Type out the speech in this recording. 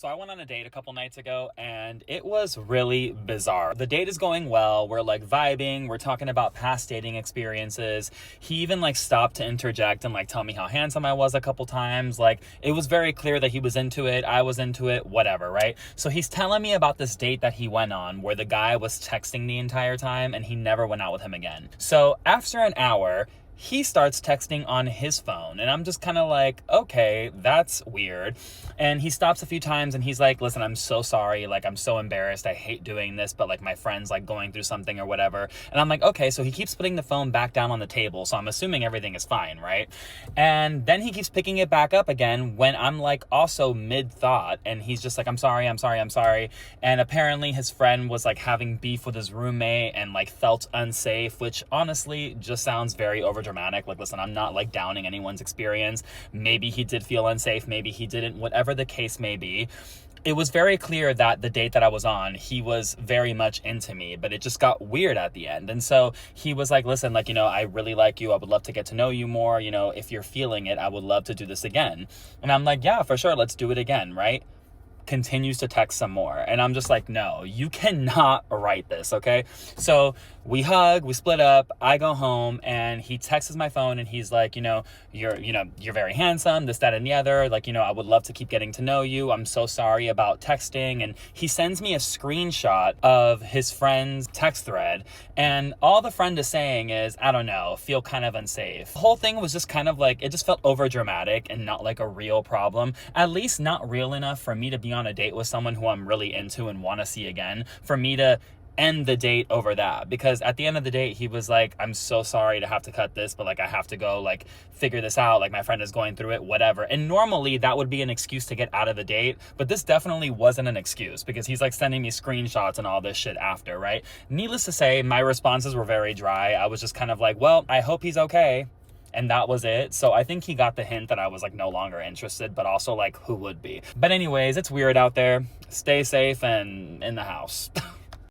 So I went on a date a couple nights ago and it was really bizarre. The date is going well. We're like vibing. We're talking about past dating experiences. He even like stopped to interject and like tell me how handsome I was a couple times. Like it was very clear that he was into it. I was into it, whatever, right? So he's telling me about this date that he went on where the guy was texting the entire time and he never went out with him again. So after an hour, he starts texting on his phone and I'm just kind of like, okay, that's weird. And he stops a few times and he's like, listen, I'm so sorry. Like, I'm so embarrassed. I hate doing this, but like my friend's like going through something or whatever. And I'm like, okay, so he keeps putting the phone back down on the table. So I'm assuming everything is fine, right? And then he keeps picking it back up again when I'm like also mid thought. And he's just like, I'm sorry. And apparently his friend was like having beef with his roommate and like felt unsafe, which honestly just sounds very overdramatic. Like, listen, I'm not like downing anyone's experience. Maybe he did feel unsafe. Maybe he didn't, whatever the case may be. It was very clear that the date that I was on, he was very much into me, but it just got weird at the end. And so he was like, listen, like, I really like you. I would love to get to know you more. If you're feeling it, I would love to do this again. And I'm like, yeah, for sure. Let's do it again. Right? Continues to text some more. And I'm just like, no, you cannot write this, okay? So we hug, we split up, I go home, and he texts my phone and he's like, you're very handsome, this, that, and the other. Like, I would love to keep getting to know you. I'm so sorry about texting. And he sends me a screenshot of his friend's text thread. And all the friend is saying is, I don't know, feel kind of unsafe. The whole thing was just kind of like, it just felt over dramatic and not like a real problem. At least not real enough for me to be on a date with someone who I'm really into and want to see again, for me to end the date over that. Because at the end of the date, he was like, I'm so sorry to have to cut this, but like I have to go like figure this out, like my friend is going through it, whatever. And normally that would be an excuse to get out of the date, but this definitely wasn't an excuse because he's like sending me screenshots and all this shit after, right? Needless to say, my responses were very dry. I was just kind of like, well, I hope he's okay. And that was it. So I think he got the hint that I was like no longer interested, but also like who would be? But anyways, it's weird out there. Stay safe and in the house.